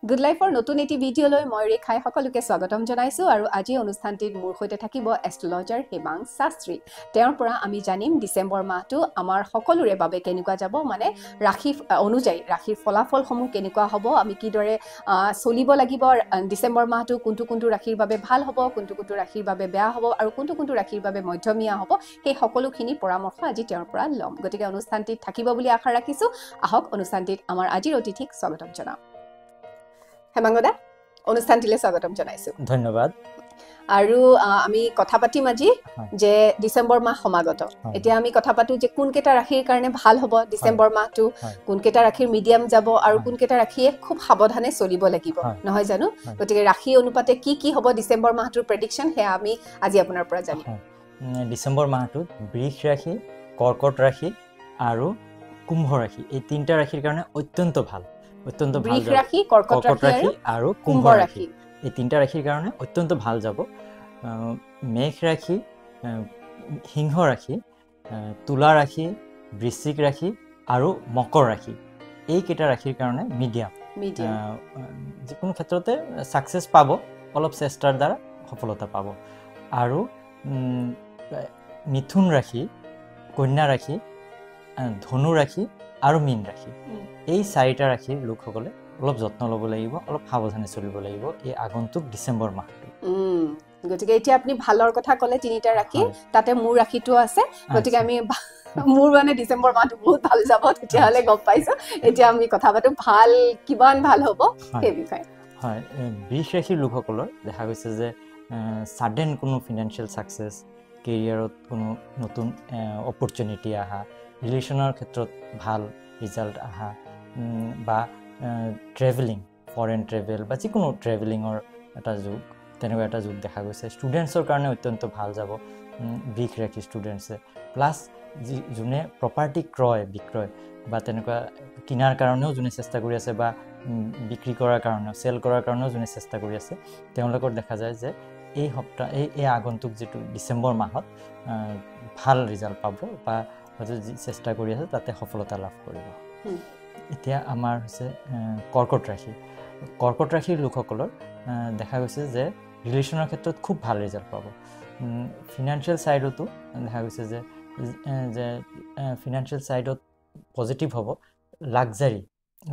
Good লাইফৰ নতুন এটি ভিডিঅ'লৈ মই ৰেখাই সকলোকে স্বাগতম জনাইছোঁ আৰু আজি অনুষ্ঠানটিত মোৰ সৈতে থাকিব এষ্ট্ৰলজাৰ হেমাং শাস্ত্ৰী। তেওঁৰ পৰা আমি জানিম ডিচেম্বৰ মাহটো আমাৰ সকলোৰে বাবে কেনেকুৱা যাব, মানে ৰাশি অনুযায়ী ৰাশিৰ ফলাফলসমূহ কেনেকুৱা হ'ব, আমি কিদৰে চলিব লাগিব, ডিচেম্বৰ মাহটো কোনটো কোনটো ৰাশিৰ বাবে ভাল হ'ব, কোনটো কোনটো ৰাশিৰ বাবে বেয়া হ'ব আৰু কোনটো কোনটো ৰাশিৰ বাবে মধ্যমীয়া হ'ব, সেই সকলোখিনি পৰামৰ্শ আজি তেওঁৰ পৰা ল'ম। গতিকে অনুষ্ঠানটিত থাকিব বুলি আশা ৰাখিছোঁ। আহক অনুষ্ঠানটিত আমাৰ আজিৰ অতিথিক স্বাগতম জনাওঁ। হেমাংগদা, অনুষ্ঠানটিলৈ স্বাগতম জনাইছোঁ। ধন্যবাদ। আৰু আমি কথা পাতিম আজি যে ডিচেম্বৰ মাহ সমাগত। এতিয়া আমি কথা পাতো যে কোনকেইটা ৰাশিৰ কাৰণে ভাল হ'ব ডিচেম্বৰ মাহটো, কোনকেইটা ৰাশিৰ মিডিয়াম যাব আৰু কোনকেইটা ৰাশিয়ে খুব সাৱধানে চলিব লাগিব, নহয় জানো? গতিকে ৰাশি অনুপাতে কি কি হ'ব ডিচেম্বৰ মাহটোৰ প্ৰেডিকশ্যন, সেয়া আমি আজি আপোনাৰ পৰা জানিম। ডিচেম্বৰ মাহটোত বৃষ ৰাশি, কৰ্কট ৰাশি আৰু কুম্ভ ৰাশি, এই তিনিটা ৰাশিৰ কাৰণে অত্যন্ত ভাল। বৃষ ৰাশি, কৰ্কট ৰাশি আৰু কুম্ভ ৰাশি, এই তিনিটা ৰাশিৰ কাৰণে অত্যন্ত ভাল যাব। মেষ ৰাশি, সিংহ ৰাশি, তুলা ৰাশি, বৃশ্চিক ৰাশি আৰু মকৰ ৰাশি, এইকেইটা ৰাশিৰ কাৰণে মিডিয়াম। যিকোনো ক্ষেত্ৰতে ছাকচেছ পাব, অলপ চেষ্টাৰ দ্বাৰা সফলতা পাব। আৰু মিথুন ৰাশি, কন্যা ৰাশি, ধনু ৰাশি আৰু মীন ৰাশি, এই চাৰিটা ৰাশিৰ লোকসকলে অলপ যত্ন ল'ব লাগিব, অলপ সাৱধানে চলিব লাগিব এই আগন্তুক ডিচেম্বৰ মাহটো। গতিকে এতিয়া আপুনি ভালৰ কথা ক'লে তিনিটা ৰাশি, তাতে মোৰ ৰাশিটো আছে। গতিকে আমি মোৰ মানে ডিচেম্বৰ মাহটো বহুত ভাল যাব, তেতিয়াহ'লে গম পাইছোঁ। এতিয়া আমি কথা পাতো ভাল কিমান ভাল হ'ব সেই বিষয়ে। হয়, বৃষ ৰাশিৰ লোকসকলৰ দেখা গৈছে যে ছাডেন কোনো ফিনান্সিয়েল ছাকচেছ, কেৰিয়াৰত কোনো নতুন অপৰচুনিটি আহা, ৰিলেশ্যনৰ ক্ষেত্ৰত ভাল ৰিজাল্ট আহা, বা ট্ৰেভেলিং, ফৰেন ট্ৰেভেল বা যিকোনো ট্ৰেভেলিঙৰ এটা যুগ, তেনেকুৱা এটা যুগ দেখা গৈছে। ষ্টুডেণ্টছৰ কাৰণে অত্যন্ত ভাল যাব বৃষ ৰাশি ষ্টুডেণ্টছে। প্লাছ যোনে প্ৰপাৰ্টি ক্ৰয় বিক্ৰয় বা তেনেকুৱা কিনাৰ কাৰণেও যোনে চেষ্টা কৰি আছে বা বিক্ৰী কৰাৰ কাৰণেও, চেল কৰাৰ কাৰণেও যোনে চেষ্টা কৰি আছে, তেওঁলোকৰ দেখা যায় যে এই সপ্তাহ এই আগন্তুক যিটো ডিচেম্বৰ মাহত ভাল ৰিজাল্ট পাব বা হয়তো যি চেষ্টা কৰি আছে তাতে সফলতা লাভ কৰিব। এতিয়া আমাৰ হৈছে কৰ্কট ৰাশি। কৰ্কট ৰাশিৰ লোকসকলৰ দেখা গৈছে যে ৰিলেশ্যনৰ ক্ষেত্ৰত খুব ভাল ৰিজাল্ট পাব। ফিনান্সিয়েল ছাইডতো দেখা গৈছে যে ফিনান্সিয়েল ছাইডত পজিটিভ হ'ব। লাক্সাৰী,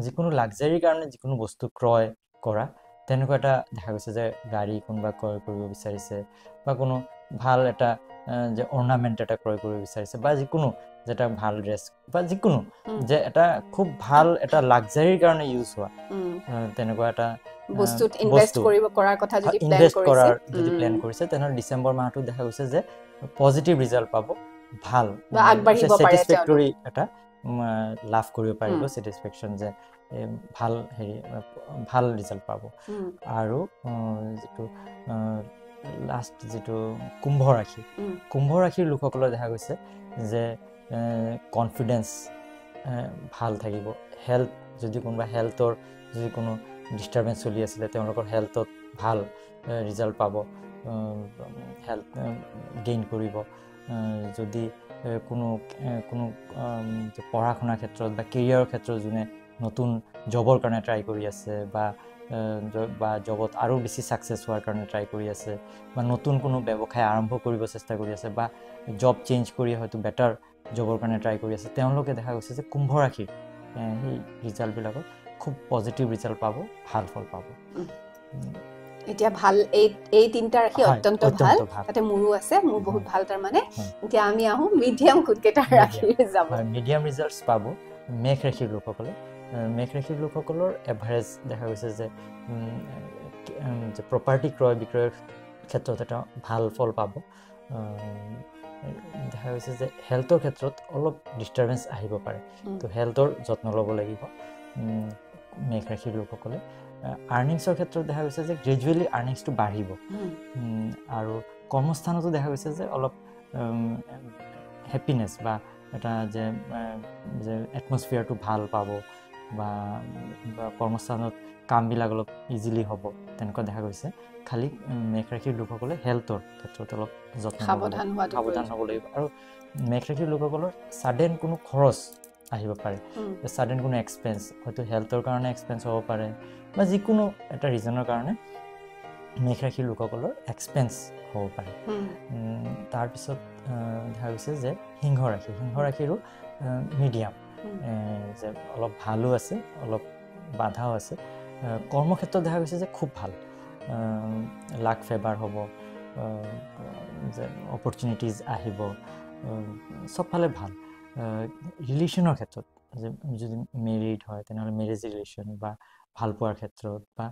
যিকোনো লাক্সাৰীৰ কাৰণে যিকোনো বস্তু ক্ৰয় কৰা, তেনেকুৱা এটা দেখা গৈছে যে গাড়ী কোনোবা ক্ৰয় কৰিব বিচাৰিছে বা কোনো ভাল এটা যে অৰ্ণামেণ্ট এটা ক্ৰয় কৰিব বিচাৰিছে বা যিকোনো যে এটা ভাল ড্ৰেছ বা যিকোনো যে এটা খুব ভাল এটা লাক্সাৰীৰ কাৰণে ইউজ হোৱা তেনেকুৱা এটা বস্তুত ইনভেষ্ট কৰাৰ কথা যদি প্লেন কৰিছে, তেনেহ'লে ডিচেম্বৰ মাহটো দেখা গৈছে যে পজিটিভ ৰিজাল্ট পাব, ভাল ছেটিছফেক্টৰী এটা লাভ কৰিব পাৰিব, ছেটিছফেকশ্যন যে ভাল ৰিজাল্ট পাব। আৰু যিটো লাষ্ট যিটো কুম্ভ ৰাশি, কুম্ভ ৰাশিৰ লোকসকলৰ দেখা গৈছে যে কনফিডেন্স ভাল থাকিব। হেল্থ, যদি কোনোবা হেল্থৰ যদি কোনো ডিষ্টাৰ্বেঞ্চ চলি আছিলে, তেওঁলোকৰ হেল্থত ভাল ৰিজাল্ট পাব, হেল্থ গেইন কৰিব। যদি কোনো পঢ়া শুনাৰ ক্ষেত্ৰত বা কেৰিয়াৰৰ ক্ষেত্ৰত যোনে নতুন জবৰ কাৰণে ট্ৰাই কৰি আছে বা জবত আৰু বেছি ছাকচেছ হোৱাৰ কাৰণে ট্ৰাই কৰি আছে বা নতুন কোনো ব্যৱসায় আৰম্ভ কৰিব চেষ্টা কৰি আছে বা জব চেঞ্জ কৰি হয়তো বেটাৰ জবৰ কাৰণে ট্ৰাই কৰি আছে, তেওঁলোকে দেখা গৈছে যে কুম্ভ ৰাশিৰ সেই ৰিজাল্টবিলাকত খুব পজিটিভ ৰিজাল্ট পাব, ভাল ফল পাব। এতিয়া ভাল এই তিনিটা ৰাশি অত্যন্ত ভাল, তাতে মোৰো আছে, মোৰ বহুত ভাল। তাৰমানে এতিয়া আমি আহোঁ মিডিয়াম কোনকেইটা ৰাশিৰ যাব। মিডিয়াম ৰিজাল্টছ পাব মেষ ৰাশিৰ লোকসকলে। মেষ ৰাশিৰ লোকসকলৰ এভাৰেজ দেখা গৈছে যে প্ৰপাৰ্টি ক্ৰয় বিক্ৰয়ৰ ক্ষেত্ৰত এটা ভাল ফল পাব। দেখা গৈছে যে হেল্থৰ ক্ষেত্ৰত অলপ ডিষ্টাৰ্বেঞ্চ আহিব পাৰে, তো হেল্থৰ যত্ন ল'ব লাগিব মেষ ৰাশিৰ লোকসকলে। আৰ্নিংছৰ ক্ষেত্ৰত দেখা গৈছে যে গ্ৰেজুৱেলি আৰ্নিংছটো বাঢ়িব। আৰু কৰ্মস্থানতো দেখা গৈছে যে অলপ হেপিনেছ বা এটা যে এটমছফিয়াৰটো ভাল পাব বা কৰ্মস্থানত কামবিলাক অলপ ইজিলি হ'ব, তেনেকুৱা দেখা গৈছে। খালি মেষ ৰাশিৰ লোকসকলে হেল্থৰ ক্ষেত্ৰত অলপ সাৱধান হ'ব লাগিব। আৰু মেষ ৰাশিৰ লোকসকলৰ ছাডেন কোনো খৰচ আহিব পাৰে ছাডেন কোনো এক্সপেন্স হয়তো হেল্থৰ কাৰণে এক্সপেন্স হ'ব পাৰে বা যিকোনো এটা ৰিজনৰ কাৰণে মেষ ৰাশিৰ লোকসকলৰ এক্সপেন্স হ'ব পাৰে তাৰপিছত দেখা গৈছে যে সিংহ ৰাশিৰো মিডিয়াম যে অলপ ভালো আছে অলপ বাধাও আছে কৰ্মক্ষেত্ৰত দেখা গৈছে যে খুব ভাল লাক ফেভাৰ হ'ব যে অপৰচুনিটিজ আহিব চবফালে ভাল ৰিলেশ্যনৰ ক্ষেত্ৰত যে যদি মেৰিড হয় তেনেহ'লে মেৰেজ ৰিলেশ্যন বা ভাল পোৱাৰ ক্ষেত্ৰত বা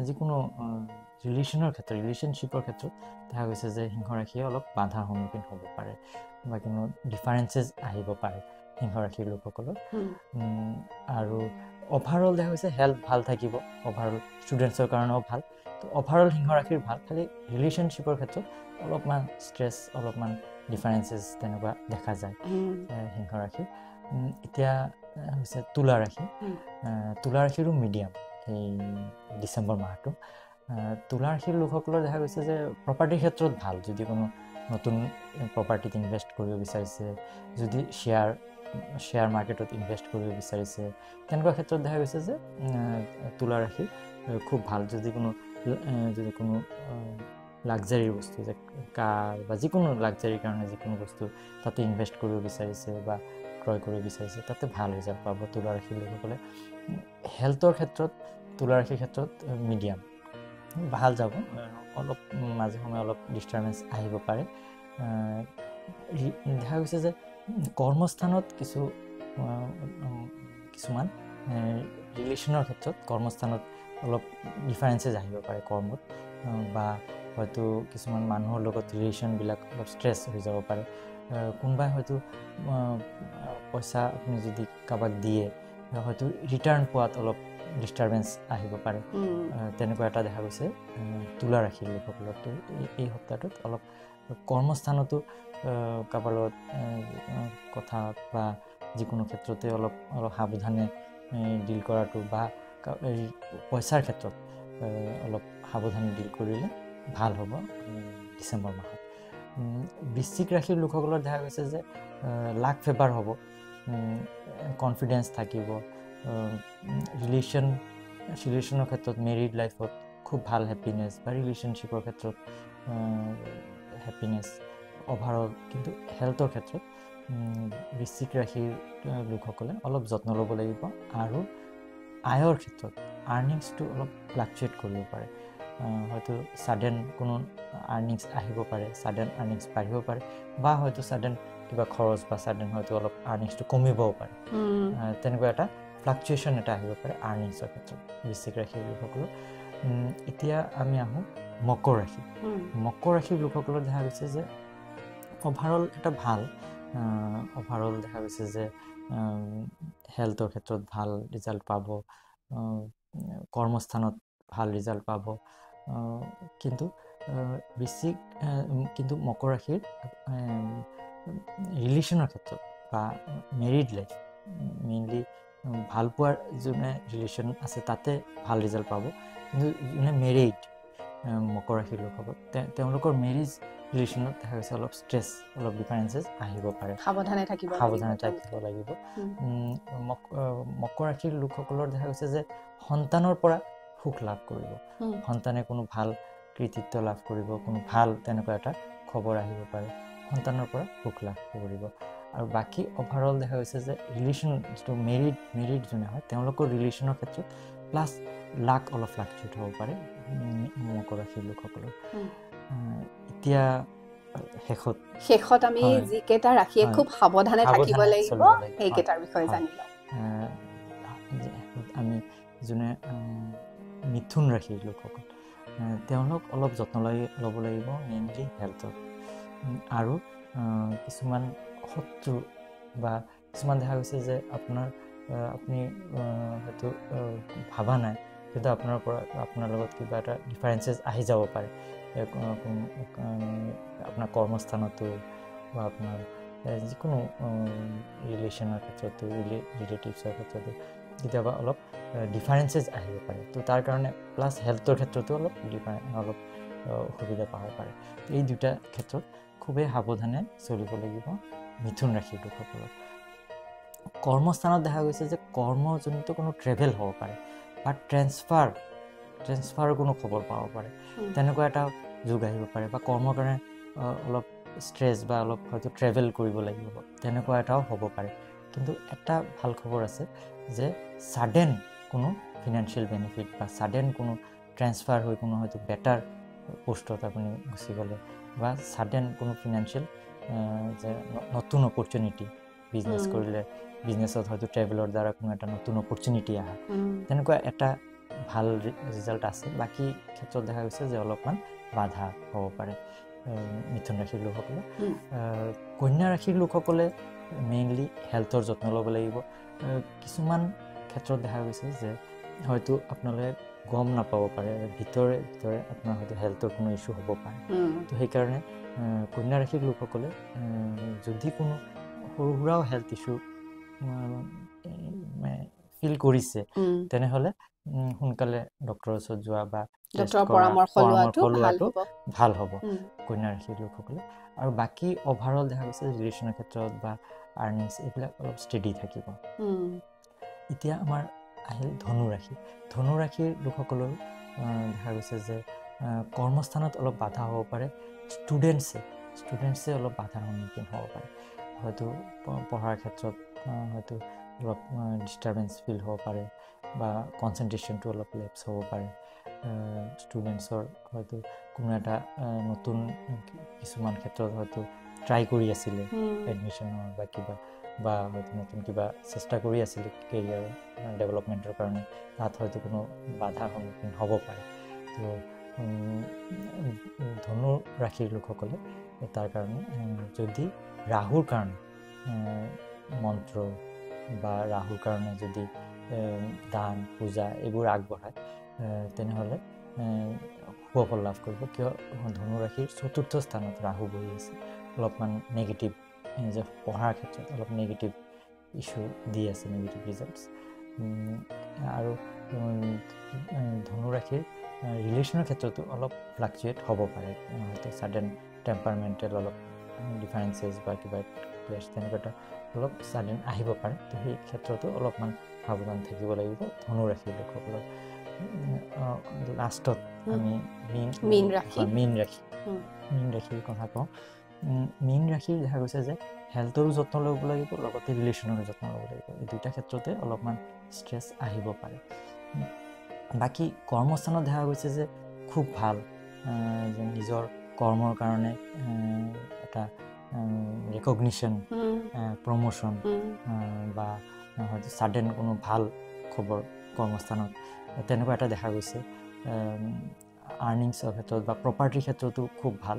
যিকোনো ৰিলেশ্যনশ্বিপৰ ক্ষেত্ৰত দেখা গৈছে যে সিংহ ৰাশিয়ে অলপ বাধাৰ সন্মুখীন হ'ব পাৰে বা কোনো ডিফাৰেঞ্চেছ আহিব পাৰে সিংহ ৰাশিৰ লোকসকলৰ আৰু অভাৰঅল দেখা গৈছে হেল্থ ভাল থাকিব অভাৰঅল ষ্টুডেণ্টছৰ কাৰণেও ভাল তো অভাৰঅল সিংহ ৰাশিৰ ভাল খালি ৰিলেশ্যনশ্বিপৰ ক্ষেত্ৰত অলপমান ষ্ট্ৰেছ অলপমান ডিফাৰেঞ্চেছ তেনেকুৱা দেখা যায় সিংহ ৰাশি এতিয়া হৈছে তুলা ৰাশিৰো মিডিয়াম এই ডিচেম্বৰ মাহটো তুলা ৰাশিৰ লোকসকলৰ দেখা গৈছে যে প্ৰপাৰ্টিৰ ক্ষেত্ৰত ভাল যদি কোনো নতুন প্ৰপাৰ্টিত ইনভেষ্ট কৰিব বিচাৰিছে যদি শ্বেয়াৰ মাৰ্কেটত ইনভেষ্ট কৰিব বিচাৰিছে তেনেকুৱা ক্ষেত্ৰত দেখা গৈছে যে তুলা ৰাশি খুব ভাল যদি কোনো লাক্সাৰীৰ বস্তু যে কাৰ বা যিকোনো লাক্সাৰীৰ কাৰণে যিকোনো বস্তু তাতে ইনভেষ্ট কৰিব বিচাৰিছে বা ক্ৰয় কৰিব বিচাৰিছে তাতে ভাল ৰিজাল্ট পাব তুলা ৰাশিৰ লোকসকলে হেল্থৰ ক্ষেত্ৰত তুলা ৰাশিৰ ক্ষেত্ৰত মিডিয়াম ভাল যাব অলপ মাজে সময়ে অলপ ডিষ্টাৰ্বেঞ্চ আহিব পাৰে দেখা গৈছে যে কৰ্মস্থানত কিছুমান ৰিলেশ্যনৰ ক্ষেত্ৰত কৰ্মস্থানত অলপ ডিফাৰেঞ্চেছ আহিব পাৰে কৰ্মত বা হয়তো কিছুমান মানুহৰ লগত ৰিলেশ্যনবিলাক অলপ ষ্ট্ৰেছ হৈ যাব পাৰে কোনোবাই হয়তো পইচা আপুনি যদি কাৰোবাক দিয়ে হয়তো ৰিটাৰ্ণ পোৱাত অলপ ডিষ্টাৰ্বেঞ্চ আহিব পাৰে তেনেকুৱা এটা দেখা গৈছে তুলা ৰাশিৰ লোকসকলৰ এই সপ্তাহটোত অলপ কৰ্মস্থানতো কাৰোবাৰ লগত কথা বা যিকোনো ক্ষেত্ৰতে অলপ সাৱধানে ডিল কৰাটো বা পইচাৰ ক্ষেত্ৰত অলপ সাৱধানে ডিল কৰিলে ভাল হ'ব ডিচেম্বৰ মাহত বৃশ্চিক ৰাশিৰ লোকসকলৰ দেখা গৈছে যে লাক ফেভাৰ হ'ব কনফিডেঞ্চ থাকিব ৰিলেশ্যনৰ ক্ষেত্ৰত মেৰিড লাইফত খুব ভাল হেপিনেছ বা ৰিলেশ্যনশ্বিপৰ ক্ষেত্ৰত হেপিনেছ অভাৰঅল কিন্তু হেল্থৰ ক্ষেত্ৰত বৃশ্চিক ৰাশিৰ লোকসকলে অলপ যত্ন ল'ব লাগিব আৰু আয়ৰ ক্ষেত্ৰত আৰ্নিংছটো অলপ ফ্লাকচুৱেট কৰিব পাৰে হয়তো ছাডেন কোনো আৰ্নিংছ আহিব পাৰে ছাডেন আৰ্নিংছ বাঢ়িব পাৰে বা হয়তো ছাডেন কিবা খৰচ বা ছাডেন হয়তো অলপ আৰ্নিংছটো কমিবও পাৰে তেনেকুৱা এটা ফ্লাকচুৱেশ্যন এটা আহিব পাৰে আৰ্নিংছৰ ক্ষেত্ৰত বৃশ্চিক ৰাশিৰ লোকসকলৰ এতিয়া আমি আহোঁ মকৰ ৰাশিৰ লোকসকলৰ দেখা গৈছে যে অভাৰঅল এটা ভাল অভাৰঅল দেখা গৈছে যে হেল্থৰ ক্ষেত্ৰত ভাল ৰিজাল্ট পাব কৰ্মস্থানত ভাল ৰিজাল্ট পাব কিন্তু মকৰ ৰাশিৰ ৰিলেশ্যনৰ ক্ষেত্ৰত বা মেৰিড লাইফ মেইনলি ভাল পোৱাৰ যোনে ৰিলেশ্যন আছে তাতে ভাল ৰিজাল্ট পাব কিন্তু যোনে মেৰিড মকৰ ৰাশিৰ লোকসকল তেওঁলোকৰ মেৰিজ ৰিলেশ্যনত দেখা গৈছে অলপ ষ্ট্ৰেছ অলপ ডিফাৰেঞ্চেছ আহিব পাৰে সাৱধানে থাকিব লাগিব মকৰ ৰাশিৰ লোকসকলৰ দেখা গৈছে যে সন্তানৰ পৰা সুখ লাভ কৰিব সন্তানে কোনো ভাল কৃতিত্ব লাভ কৰিব কোনো ভাল তেনেকুৱা এটা খবৰ আহিব পাৰে সন্তানৰ পৰা সুখ লাভ কৰিব আৰু বাকী অভাৰঅল দেখা গৈছে যে ৰিলেশ্যন যিটো মেৰিড যোনে হয় তেওঁলোকৰ ৰিলেশ্যনৰ ক্ষেত্ৰত প্লাছ লাক অলপ ফ্লাকচুৱেট হ'ব পাৰে মকৰ ৰাশিৰ লোকসকলৰ এতিয়া শেষত আমি যিকেইটা ৰাশিয়ে খুব সাৱধানে থাকিব লাগিব সেইকেইটাৰ বিষয়ে জানি লওঁ আমি যোনে মিথুন ৰাশিৰ লোকসকল তেওঁলোক অলপ যত্ন ল'ব লাগিব মেইনলি হেল্থত আৰু কিছুমান শত্ৰু বা কিছুমান দেখা গৈছে যে আপুনি হয়তো ভাবা নাই কিন্তু আপোনাৰ লগত কিবা এটা ডিফাৰেঞ্চেছ আহি যাব পাৰে আপোনাৰ কৰ্মস্থানতো বা আপোনাৰ যিকোনো ৰিলেশ্যনৰ ক্ষেত্ৰতো ৰিলেটিভছৰ ক্ষেত্ৰতো কেতিয়াবা অলপ ডিফাৰেঞ্চেছ আহিব পাৰে তো তাৰ কাৰণে প্লাছ হেল্থৰ ক্ষেত্ৰতো অলপ অসুবিধা পাব পাৰে এই দুটা ক্ষেত্ৰত খুবেই সাৱধানে চলিব লাগিব মিথুন ৰাশিৰ লোকসকলৰ কৰ্মস্থানত দেখা গৈছে যে কৰ্মজনিত কোনো ট্ৰেভেল হ'ব পাৰে বা ট্ৰেন্সফাৰৰ কোনো খবৰ পাব পাৰে তেনেকুৱা এটা যুগ আহিব পাৰে বা কৰ্মৰ কাৰণে অলপ ষ্ট্ৰেছ বা অলপ হয়তো ট্ৰেভেল কৰিব লাগিব তেনেকুৱা এটাও হ'ব পাৰে কিন্তু এটা ভাল খবৰ আছে যে ছাডেন কোনো ফিনান্সিয়েল বেনিফিট বা ছাডেন কোনো ট্ৰেন্সফাৰ হৈ কোনো হয়তো বেটাৰ পোষ্টত আপুনি গুচি গ'লে বা ছাডেন কোনো ফিনান্সিয়েল যে নতুন অপৰচুনিটি বিজনেছ কৰিলে বিজনেছত হয়তো ট্ৰেভেলৰ দ্বাৰা কোনো এটা নতুন অপৰচুনিটি আহা তেনেকুৱা এটা ভাল ৰিজাল্ট আছে বাকী ক্ষেত্ৰত দেখা গৈছে যে অলপমান বাধা হ'ব পাৰে মিথুন ৰাশিৰ লোকসকলে কন্যা ৰাশিৰ লোকসকলে মেইনলি হেল্থৰ যত্ন ল'ব লাগিব কিছুমান ক্ষেত্ৰত দেখা গৈছে যে হয়তো আপোনালোকে গম নাপাব পাৰে ভিতৰে আপোনাৰ হয়তো হেল্থৰ কোনো ইছ্যু হ'ব পাৰে তো সেইকাৰণে কন্যা ৰাশিৰ লোকসকলে যদি কোনো সৰু সুৰাও হেল্থ ইছ্যু ফিল কৰিছে তেনেহ'লে সোনকালে ডক্টৰৰ ওচৰত যোৱা বা ডক্টৰৰ পৰামৰ্শ লোৱাটো ভাল হ'ব কন্যা ৰাশিৰ লোকসকলে আৰু বাকী অভাৰঅল দেখা গৈছে ৰিলেশ্যনৰ ক্ষেত্ৰত বা আৰ্নিংছ এইবিলাক অলপ ষ্টেডি থাকিব এতিয়া আমাৰ আহিল ধনু ৰাশিৰ লোকসকলৰ দেখা গৈছে যে কৰ্মস্থানত অলপ বাধা হ'ব পাৰে ষ্টুডেণ্টছে অলপ বাধাৰ সন্মুখীন হ'ব পাৰে হয়তো পঢ়াৰ ক্ষেত্ৰত হয়তো অলপ ডিষ্টাৰ্বেঞ্চ ফিল হ'ব পাৰে বা কনচেনট্ৰেশ্যনটো অলপ লেপছ হ'ব পাৰে ষ্টুডেণ্টছৰ হয়তো কোনো এটা নতুন কিছুমান ক্ষেত্ৰত হয়তো ট্ৰাই কৰি আছিলে এডমিশ্যনৰ বা কিবা বা হয়তো নতুন কিবা চেষ্টা কৰি আছিলে কেৰিয়াৰ ডেভেলপমেণ্টৰ কাৰণে তাত হয়তো কোনো বাধাৰ সন্মুখীন হ'ব পাৰে তো ধনু ৰাশিৰ লোকসকলে তাৰ কাৰণে যদি ৰাহুৰ কাৰণে মন্ত্ৰ বা ৰাহুৰ কাৰণে যদি দান পূজা এইবোৰ আগবঢ়ায় তেনেহ'লে সুফল লাভ কৰিব কিয় ধনু ৰাশিৰ ৪ৰ্থ স্থানত ৰাহু বহি আছে অলপমান নেগেটিভ যে পঢ়াৰ ক্ষেত্ৰত অলপ নেগেটিভ ইছ্যু দি আছে নেগেটিভ ৰিজাল্টছ আৰু ধনু ৰাশিৰ ৰিলেশ্যনৰ ক্ষেত্ৰতো অলপ ফ্লাকচুৱেট হ'ব পাৰে হয়তো ছাডেন টেম্পাৰমেণ্টেল অলপ ডিফাৰেঞ্চেছ বা কিবা ক্লেছ তেনেকুৱা এটা অলপ ছাডেন আহিব পাৰে তো সেই ক্ষেত্ৰতো অলপমান সাৱধান থাকিব লাগিব ধনু ৰাশিৰ লোকসকলৰ লাষ্টত আমি মীন ৰাশিৰ কথা কওঁ মীন ৰাশিৰ দেখা গৈছে যে হেল্থৰো যত্ন ল'ব লাগিব লগতে ৰিলেশ্যনৰো যত্ন ল'ব লাগিব এই দুটা ক্ষেত্ৰতে অলপমান ষ্ট্ৰেছ আহিব পাৰে বাকী কৰ্মস্থানত দেখা গৈছে যে খুব ভাল যে নিজৰ কৰ্মৰ কাৰণে এটা ৰেকগনিশ্যন প্ৰমোশ্যন বা হয়তো ছাডেন কোনো ভাল খবৰ কৰ্মস্থানত তেনেকুৱা এটা দেখা গৈছে আৰ্নিংছৰ ক্ষেত্ৰত বা প্ৰপাৰ্টিৰ ক্ষেত্ৰতো খুব ভাল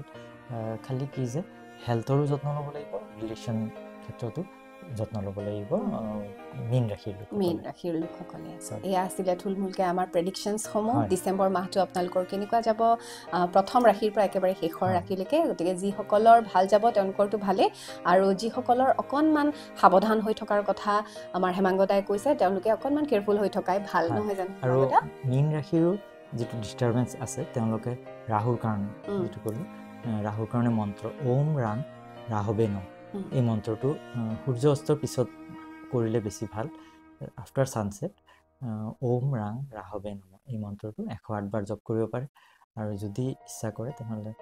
খালি কি যে হেল্থৰো যত্ন ল'ব লাগিব ৰিলেশ্যন ক্ষেত্ৰতো যত্ন ল'ব লাগিব মীন ৰাশিৰ লোকসকলে এয়া আছিলে থুলমূলকৈ আমাৰ প্ৰেডিকশ্যনছসমূহ ডিচেম্বৰ মাহটো আপোনালোকৰ কেনেকুৱা যাব প্ৰথম ৰাশিৰ পৰা একেবাৰে শেষৰ ৰাশিলৈকে গতিকে যিসকলৰ ভাল যাব তেওঁলোকৰতো ভালেই আৰু যিসকলৰ অকণমান সাৱধান হৈ থকাৰ কথা আমাৰ হেমাংগদাই কৈছে তেওঁলোকে অকণমান কেয়াৰফুল হৈ থকাই ভাল নহয় জানো আৰু মীন ৰাশিৰো যিটো ডিষ্টাৰ্বেঞ্চ আছে তেওঁলোকে ৰাহুৰ কাৰণে যিটো ক'লোঁ ৰাহুৰ কাৰণে মন্ত্ৰ ওম ৰাং ৰাহৱে নম এই মন্ত্ৰটো সূৰ্য অস্তৰ পিছত কৰিলে বেছি ভাল আফটাৰ ছানছেট ওম ৰাং ৰাহৱে নম এই মন্ত্ৰটো 108 বাৰ জপ কৰিব পাৰে আৰু যদি ইচ্ছা কৰে তেনেহ'লে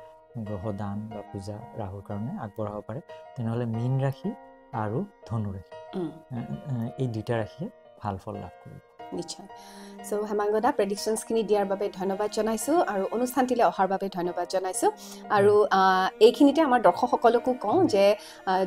গ্ৰহ দান বা পূজা ৰাহুৰ কাৰণে আগবঢ়াব পাৰে তেনেহ'লে মীন ৰাশি আৰু ধনু ৰাশি এই দুটা ৰাশিয়ে ভাল ফল লাভ কৰিব নিশ্চয় সো হেমাংগদা প্ৰেডিকশ্যনছখিনি দিয়াৰ বাবে ধন্যবাদ জনাইছোঁ আৰু অনুষ্ঠানটিলৈ অহাৰ বাবে ধন্যবাদ জনাইছোঁ আৰু এইখিনিতে আমাৰ দৰ্শকসকলকো কওঁ যে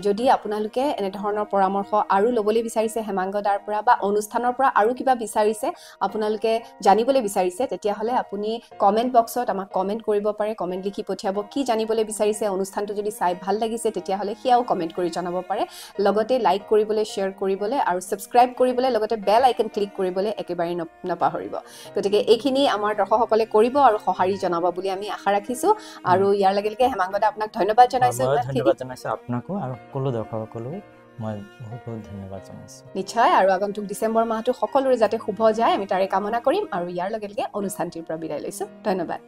যদি আপোনালোকে এনেধৰণৰ পৰামৰ্শ আৰু ল'বলৈ বিচাৰিছে হেমাংগদাৰ পৰা বা অনুষ্ঠানৰ পৰা আৰু কিবা বিচাৰিছে আপোনালোকে জানিবলৈ বিচাৰিছে তেতিয়াহ'লে আপুনি কমেণ্ট বক্সত আমাক কমেণ্ট কৰিব পাৰে কমেণ্ট লিখি পঠিয়াব কি জানিবলৈ বিচাৰিছে অনুষ্ঠানটো যদি চাই ভাল লাগিছে তেতিয়াহ'লে সেয়াও কমেণ্ট কৰি জনাব পাৰে লগতে লাইক কৰিবলৈ শ্বেয়াৰ কৰিবলৈ আৰু ছাবস্ক্ৰাইব কৰিবলৈ লগতে বেল আইকন ক্লিক কৰিবলৈ একেবাৰে নাপাহৰিব গতিকে এইখিনি আমাৰ দৰ্শকসকলে কৰিব আৰু সঁহাৰি জনাব বুলি আমি আশা ৰাখিছোঁ আৰু ইয়াৰ লগে লগে হেমাংগদা আপোনাক ধন্যবাদ জনাইছোঁ আপোনাকো আৰু সকলো দৰ্শকসকলক মই বহুত ধন্যবাদ জনাইছোঁ নিশ্চয় আৰু আগন্তুক ডিচেম্বৰ মাহটো সকলোৰে যাতে শুভ যায় আমি তাৰে কামনা কৰিম আৰু ইয়াৰ লগে লগে অনুষ্ঠানটিৰ পৰা বিদায় লৈছোঁ ধন্যবাদ